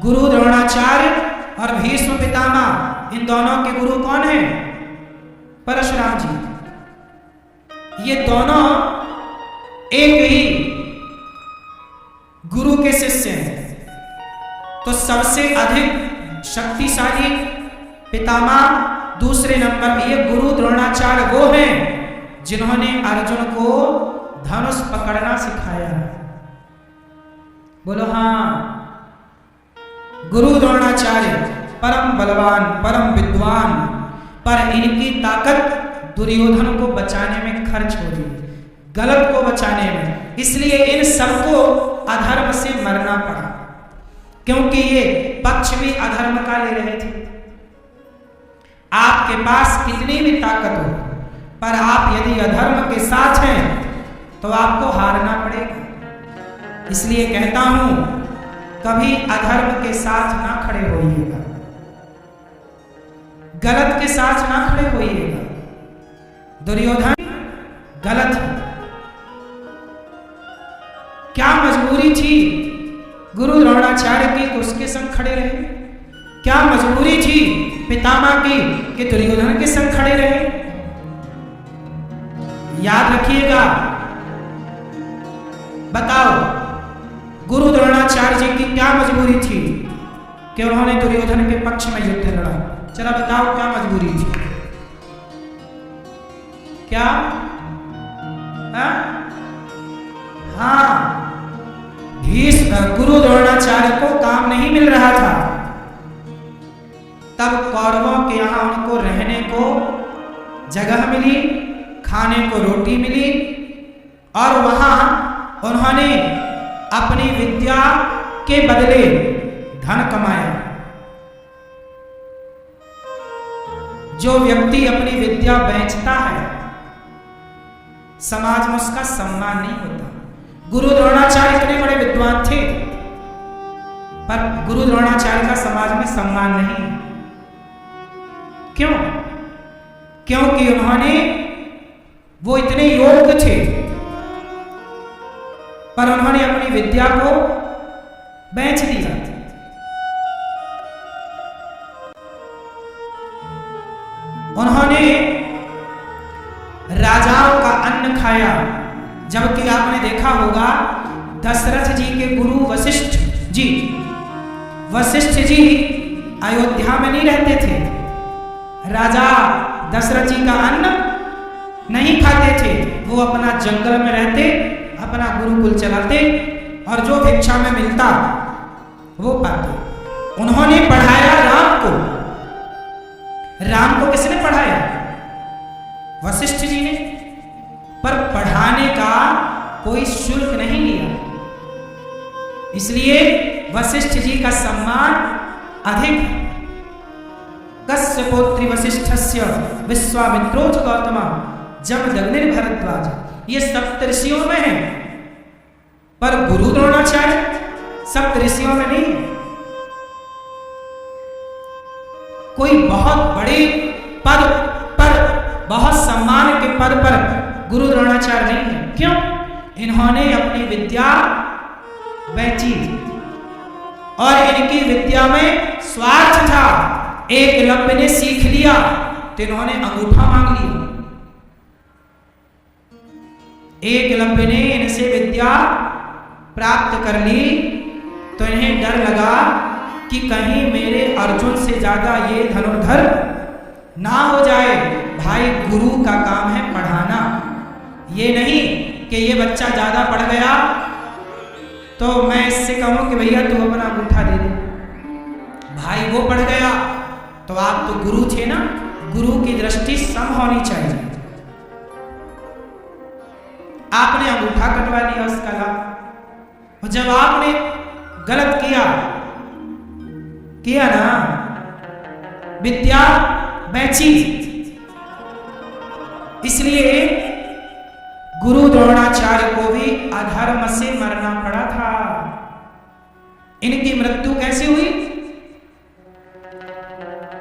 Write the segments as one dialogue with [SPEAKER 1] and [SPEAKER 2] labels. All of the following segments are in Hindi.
[SPEAKER 1] गुरु द्रोणाचार्य और भीष्म पितामह, इन दोनों के गुरु कौन है? परशुराम जी। ये दोनों एक ही गुरु के शिष्य हैं। तो सबसे अधिक शक्तिशाली पितामह दूसरे नंबर पे ये गुरु द्रोणाचार्य वो हैं जिन्होंने अर्जुन को धनुष पकड़ना सिखाया। बोलो हाँ। गुरु द्रोणाचार्य परम बलवान, परम विद्वान, पर इनकी ताकत दुर्योधन को बचाने में खर्च हो रही, गलत को बचाने में। इसलिए इन सबको अधर्म से मरना पड़ा, क्योंकि ये पक्ष भी अधर्म का ले रहे थे। आपके पास कितनी भी ताकत हो, पर आप यदि अधर्म के साथ हैं तो आपको हारना पड़ेगा। इसलिए कहता हूं, कभी अधर्म के साथ ना खड़े होइएगा, गलत के साथ ना खड़े होइएगा। दुर्योधन गलत है। क्या मजबूरी थी गुरु द्रोणाचार्य की कि उसके संग खड़े रहे? क्या मजबूरी थी पितामह की कि दुर्योधन के संग खड़े रहे? याद रखिएगा। बताओ, गुरु द्रोणाचार्य जी की क्या मजबूरी थी कि उन्होंने दुर्योधन के पक्ष में युद्ध लड़ा? चला बताओ, क्या मजबूरी थी? क्या? हाँ, गुरु द्रोणाचार्य को काम नहीं मिल रहा था। तब कौरवों के यहां उनको रहने को जगह मिली, खाने को रोटी मिली, और वहां उन्होंने अपनी विद्या के बदले धन कमाया। जो व्यक्ति अपनी विद्या बेचता है, समाज में उसका सम्मान नहीं होता। गुरु द्रोणाचार्य इतने बड़े विद्वान थे, पर गुरु द्रोणाचार्य का समाज में सम्मान नहीं। क्यों? क्योंकि वो इतने योग्य थे, पर उन्होंने अपनी विद्या को बेच दिया। उन्होंने राजाओं का अन्न खाया, जबकि आपने देखा होगा दशरथ जी के गुरु वशिष्ठ जी अयोध्या में नहीं रहते थे। राजा दशरथ जी का अन्न नहीं खाते थे, वो अपना जंगल में रहते, अपना गुरुकुल चलाते, और जो भिक्षा में मिलता वो पाते। उन्होंने पढ़ाया राम को किसने पढ़ाया? वशिष्ठ जी ने। पर पढ़ाने का कोई शुल्क नहीं लिया, इसलिए वशिष्ठ जी का सम्मान अधिक। कस्य पौत्री वशिष्ठस्य विश्वामित्रोच गौतम जमदग्नि भरद्वाज, ये सप्तऋषियों में है, पर गुरु द्रोणाचार्य सप्तऋषियों में नहीं है। कोई बहुत बड़े पद पर, बहुत सम्मान के पद पर गुरु द्रोणाचार्य नहीं है। क्यों? इन्होंने अपनी विद्या बेची, और इनकी विद्या में स्वार्थ था। एकलव्य ने सीख लिया तो इन्होंने अंगूठा मांग लिया। एकलव्य ने इनसे विद्या प्राप्त कर ली तो इन्हें डर लगा कि कहीं मेरे अर्जुन से ज्यादा ये धनुर्धर ना हो जाए। भाई, गुरु का काम है पढ़ाना, ये नहीं कि ये बच्चा ज्यादा पढ़ गया तो मैं इससे कहूं कि भैया तू अपना अंगूठा दे दे। भाई वो पढ़ गया तो आप तो गुरु थे ना, गुरु की दृष्टि सम होनी चाहिए। आपने अंगूठा कटवा लिया उसका लाभ, और जब आपने गलत किया ना, विद्या बेची, इसलिए गुरु द्रोणाचार्य को भी अधर्म से मरना पड़ा था। इनकी मृत्यु कैसे हुई?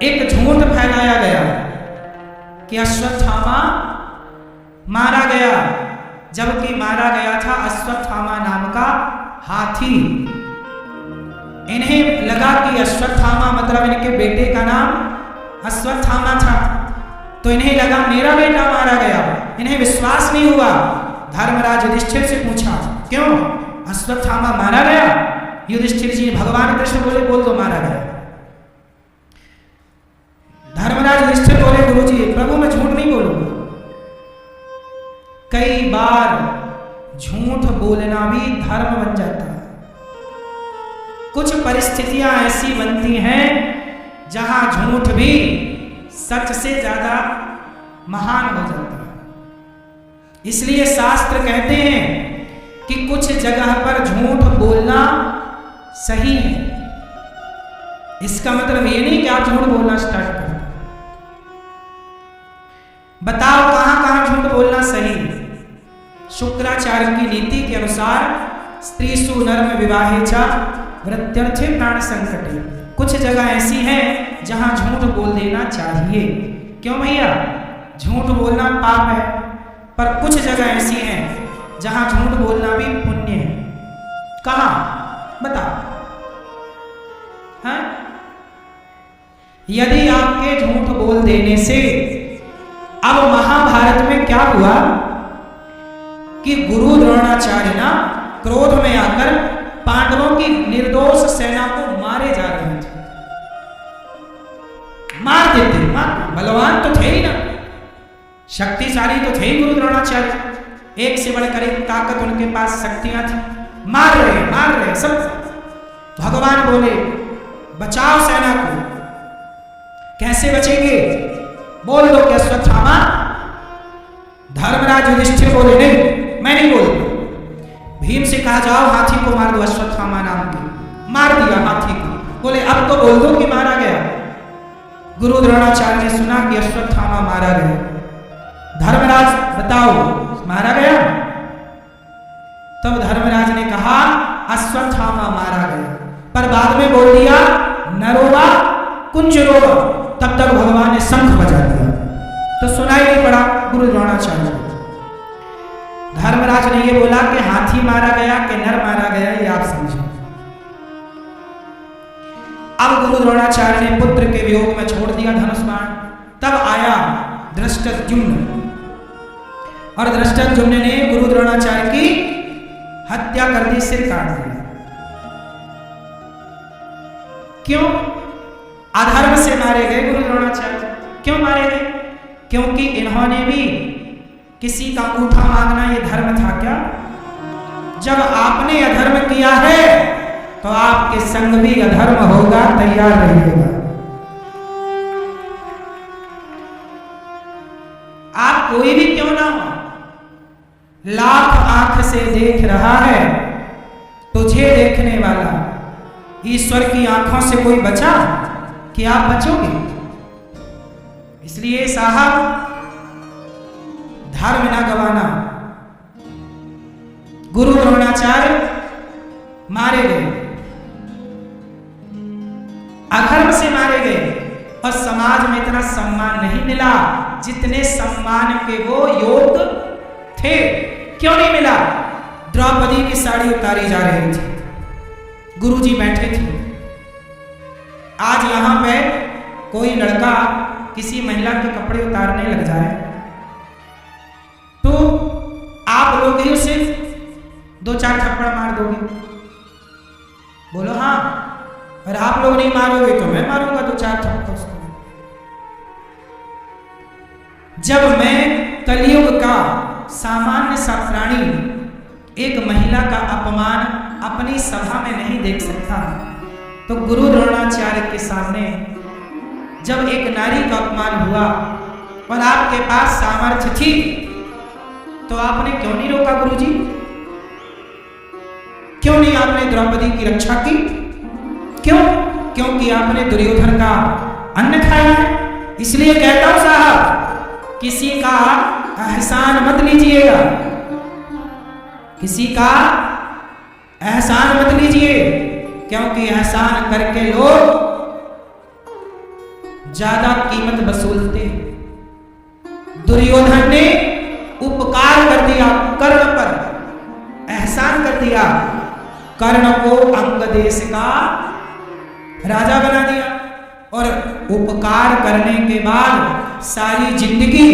[SPEAKER 1] एक झूठ फैलाया गया कि अश्वत्थामा मारा गया, जबकि मारा गया था अश्वत्थामा नाम का हाथी। इन्हें लगा समझा कि अश्वत्थामा मतलब इनके बेटे का नाम अश्वत्थामा था, तो इन्हें लगा मेरा बेटा मारा गया, इन्हें विश्वास नहीं हुआ। धर्मराज युधिष्ठिर से पूछा क्यों अश्वत्थामा मारा गया? युधिष्ठिर जी भगवान कृष्ण बोले बोल दो मारा गया। धर्मराज युधिष्ठिर बोले गुरुजी प्रभु मैं झूठ नहीं बोलूंगा। कई बार झूठ बोलना भी धर्म बन जाता है। कुछ परिस्थितियां ऐसी बनती हैं जहां झूठ भी सच से ज्यादा महान हो जाता है। इसलिए शास्त्र कहते हैं कि कुछ जगह पर झूठ बोलना सही है। इसका मतलब ये नहीं कि आप झूठ बोलना स्टार्ट कर दो। बताओ कहां कहां झूठ बोलना सही है? शुक्राचार्य की नीति के अनुसार स्त्रीसु नर्म विवाहे च वृत्यर्थे प्राण संकटे। कुछ जगह ऐसी हैं जहां झूठ बोल देना चाहिए। क्यों भैया? झूठ बोलना पाप है, पर कुछ जगह ऐसी हैं जहां झूठ बोलना भी पुण्य है। कहां बताओ? हाँ? यदि आपके झूठ बोल देने से, अब महाभारत में क्या हुआ कि गुरु द्रोणाचार्य ना क्रोध में आकर पांडवों की निर्दोष सेना को मारे जा रहे थे। मार देते, बलवान तो थे ही ना, शक्तिशाली तो थे ही गुरु द्रोणाचार्य, एक से बढ़कर एक ताकत उनके पास शक्तियां थी। मार रहे सब। भगवान बोले बचाओ सेना को। कैसे बचेंगे? बोल दो कि अश्वत्थामा। धर्मराज युधिष्ठिर बोले नहीं मैं नहीं बोलूंगा। भीम से कहा जाओ हाथी को मार दो अश्वत्थामा नाम के। मार दिया हाथी को। बोले अब तो बोल दो कि मारा गया। गुरु द्रोणाचार्य ने सुना कि अश्वत्थामा मारा गया। धर्मराज बताओ मारा गया? तब धर्मराज ने कहा अश्वत्थामा मारा गया, पर बाद में बोल दिया नरोवा कुंजरोवा। तब तक भगवान ने शंख बजा दिया तो सुनाई नहीं पड़ा गुरु द्रोणाचार्य। धर्मराज ने यह बोला कि हाथी मारा गया कि नर मारा गया, ये आप समझो। अब गुरु द्रोणाचार्य ने पुत्र के वियोग में छोड़ दिया धनुष बाण। तब आया धृष्टद्युम्न और धृष्टद्युम्न ने गुरु द्रोणाचार्य की हत्या कर दी, सिर काट दिया। क्यों? अधर्म से मारे गए गुरु द्रोणाचार्य। क्यों मारे गए? क्योंकि इन्होंने भी किसी का अंगूठा मांगना ये धर्म था क्या? जब आपने अधर्म किया है तो आपके संग भी अधर्म होगा, तैयार रहिएगा। आप कोई भी क्यों ना हो, लाख आंख से देख रहा है तुझे देखने वाला। ईश्वर की आंखों से कोई बचा कि आप बचोगे? इसलिए साहब धर्म ना गवाना। गुरु द्रोणाचार्य मारे गए, अधर्म से मारे गए और समाज में इतना सम्मान नहीं मिला जितने सम्मान के वो योग्य थे। क्यों नहीं मिला? द्रौपदी की साड़ी उतारी जा रही थी, गुरुजी बैठे थे। आज यहां पे कोई लड़का किसी महिला के कपड़े उतारने लग जाए तो आप लोग ही उसे 2-4 थप्पड़ मार दोगे? बोलो हाँ। और आप लोग नहीं मारोगे तो मैं मारूंगा 2-4 थप्पड़ उसको। जब मैं कलयुग का सामान्य सा प्राणी एक महिला का अपमान अपनी सभा में नहीं देख सकता, तो गुरु द्रोणाचार्य के सामने जब एक नारी का अपमान हुआ और आपके पास सामर्थ्य थी तो आपने क्यों नहीं रोका गुरुजी? क्यों नहीं आपने द्रौपदी की रक्षा की? क्यों? क्योंकि आपने दुर्योधन का अन्न खाया है। इसलिए कहता हूं साहब, किसी का एहसान मत लीजिएगा, किसी का एहसान मत लीजिए, क्योंकि एहसान करके लोग ज्यादा कीमत वसूलते। दुर्योधन ने उपकार कर दिया कर्ण पर, एहसान कर दिया। कर्ण को अंग देश का राजा बना दिया, और उपकार करने के बाद सारी जिंदगी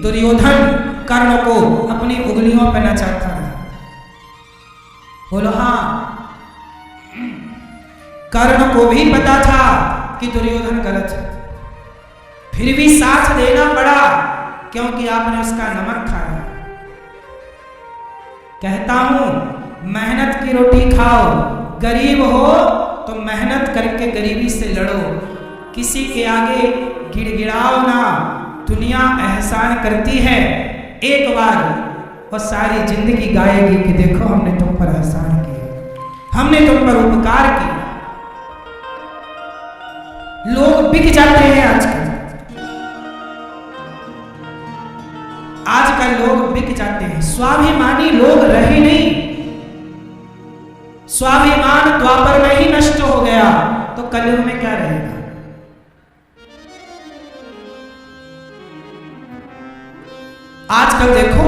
[SPEAKER 1] दुर्योधन कर्ण को अपनी उंगलियों पर नचाता रहा। बोलो हाँ, कर्ण को भी पता था कि दुर्योधन गलत है, फिर भी साथ देना पड़ा क्योंकि आपने उसका नमक खाया। कहता हूं मेहनत की रोटी खाओ, गरीब हो तो मेहनत करके गरीबी से लड़ो, किसी के आगे गिड़गिड़ाओ ना। दुनिया एहसान करती है एक बार और सारी जिंदगी गाएगी कि देखो हमने तुम पर एहसान किया, हमने तुम पर उपकार किया। लोग बिक जाते हैं आजकल लोग बिक जाते हैं, स्वाभिमानी लोग रहे नहीं। स्वाभिमान द्वापर में ही नष्ट हो गया तो कलयुग में क्या रहेगा। आजकल देखो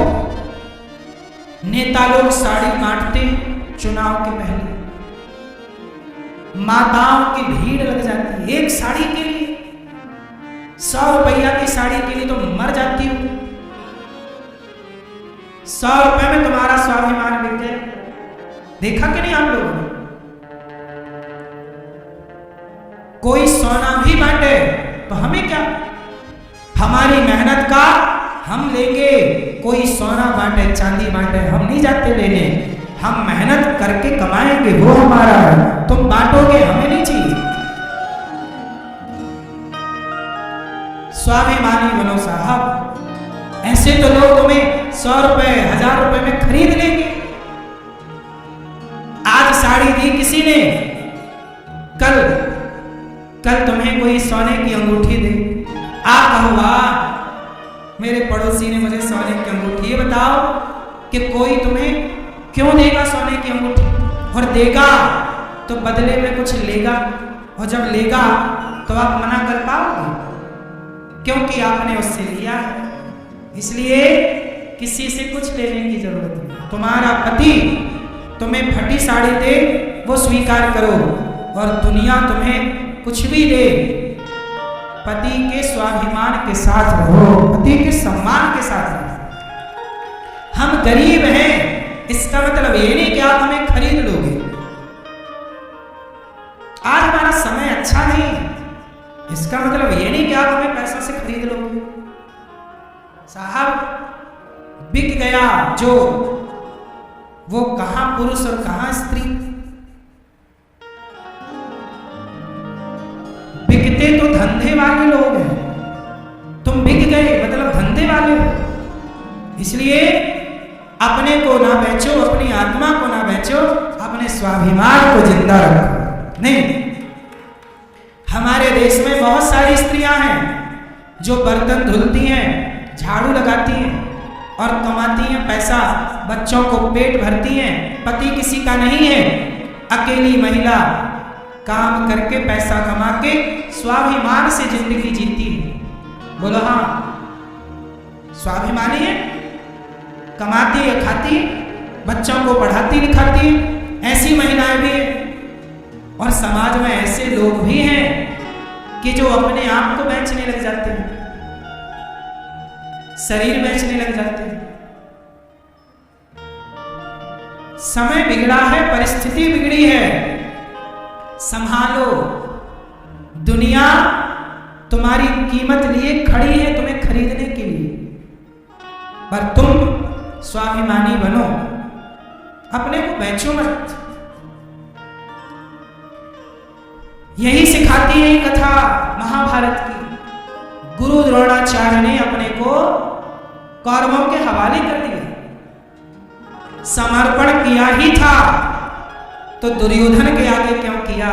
[SPEAKER 1] नेता लोग साड़ी बांटते चुनाव के पहले, माताओं की भीड़ लग जाती है एक साड़ी के लिए, 100 रुपया की साड़ी के लिए तो मर जाती हूं। 100 रुपए में तुम्हारा स्वाभिमान बिक जाए, देखा कि नहीं आप लोगों ने? कोई सोना भी बांटे तो हमें क्या, हमारी मेहनत का हम लेंगे। कोई सोना बांटे चांदी बांटे हम नहीं जाते लेने, हम मेहनत करके कमाएंगे वो हमारा है, तुम बांटोगे हमें नहीं चाहिए। स्वाभिमानी बनो साहब, ऐसे तो लोग तुम्हें 100 रुपए 1000 रुपए में खरीद लेंगे। आज साड़ी दी किसी ने, कल तुम्हें कोई सोने की अंगूठी दे, आप कहो वाह मेरे पड़ोसी ने मुझे सोने की अंगूठी। ये बताओ कि कोई तुम्हें क्यों देगा सोने की अंगूठी, और देगा तो बदले में कुछ लेगा, और जब लेगा तो आप मना कर पाओगे क्योंकि आपने उससे लिया है। इसलिए किसी से कुछ लेने की जरूरत नहीं। तुम्हारा पति तुम्हें फटी साड़ी दे वो स्वीकार करो, और दुनिया तुम्हें कुछ भी दे, पति के स्वाभिमान के साथ रहो, पति के सम्मान के साथ रहो। हम गरीब हैं इसका मतलब ये नहीं कि आप हमें खरीद लोगे। आज हमारा समय अच्छा नहीं, इसका मतलब ये नहीं कि आप हमें पैसों से खरीद लोगे। साहब बिक गया जो, वो कहां पुरुष और कहां स्त्री। बिकते तो धंधे वाले लोग हैं, तुम बिक गए मतलब धंधे वाले हो। इसलिए अपने को ना बेचो, अपनी आत्मा को ना बेचो, अपने स्वाभिमान को जिंदा रखो। नहीं, हमारे देश में बहुत सारी स्त्रियां हैं जो बर्तन धुलती हैं, झाड़ू लगाती हैं और कमाती हैं पैसा, बच्चों को पेट भरती हैं, पति किसी का नहीं है, अकेली महिला काम करके पैसा कमा के स्वाभिमान से जिंदगी जीती है। बोलो हाँ, स्वाभिमानी है, कमाती है, खाती है, बच्चों को पढ़ाती लिखाती है, ऐसी महिलाएं भी हैं। और समाज में ऐसे लोग भी हैं कि जो अपने आप को बेचने लग जाते हैं, शरीर बेचने लग जाते हैं। समय बिगड़ा है, परिस्थिति बिगड़ी है, संभालो। दुनिया तुम्हारी कीमत लिए खड़ी है तुम्हें खरीदने के लिए, पर तुम स्वाभिमानी बनो, अपने को बेचो मत। यही सिखाती है कथा महाभारत की। गुरु द्रोणाचार्य ने अपने को कौरवों के हवाले कर दिया, समर्पण किया ही था तो दुर्योधन के आगे क्यों किया?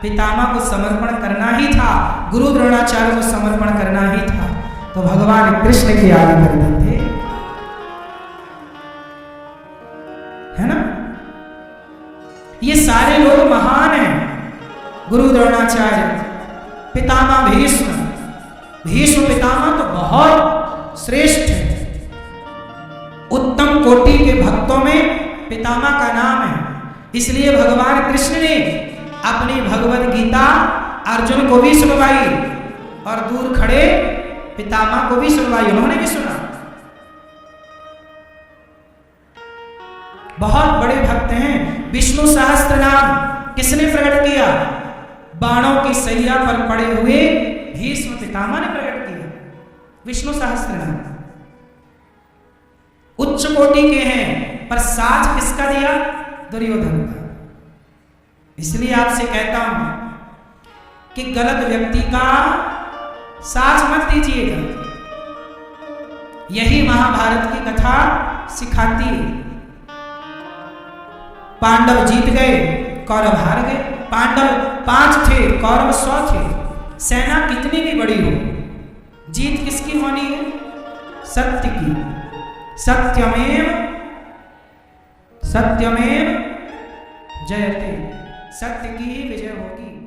[SPEAKER 1] पितामह को समर्पण करना ही था, गुरु द्रोणाचार्य को समर्पण करना ही था, तो भगवान कृष्ण के आगे कर देते, है ना। ये सारे लोग महान हैं, गुरु द्रोणाचार्य, पितामह भीष्म। भीष्म पितामह तो बहुत श्रेष्ठ है, उत्तम कोटि के भक्तों में पितामह का नाम है। इसलिए भगवान कृष्ण ने अपनी भगवत गीता अर्जुन को भी सुनवाई और दूर खड़े पितामह को भी सुनवाई, उन्होंने भी सुना। बहुत बड़े भक्त हैं। विष्णु सहस्त्र नाम किसने प्रकट किया? बाणों की सैया पर पड़े हुए भीष्म पितामह ने प्रकट किया विष्णु सहस्त्र नाम। उच्च कोटि के हैं, पर साथ किसका दिया? दुर्योधन का। इसलिए आपसे कहता हूं कि गलत व्यक्ति का साथ मत दीजिएगा। यही महाभारत की कथा सिखाती है। पांडव जीत गए, कौरव हार गए। पांडव 5 थे, कौरव 100 थे। सेना कितनी भी बड़ी हो, जीत किसकी होनी है? सत्य की। सत्यमेव जयते, सत्य की ही विजय होगी।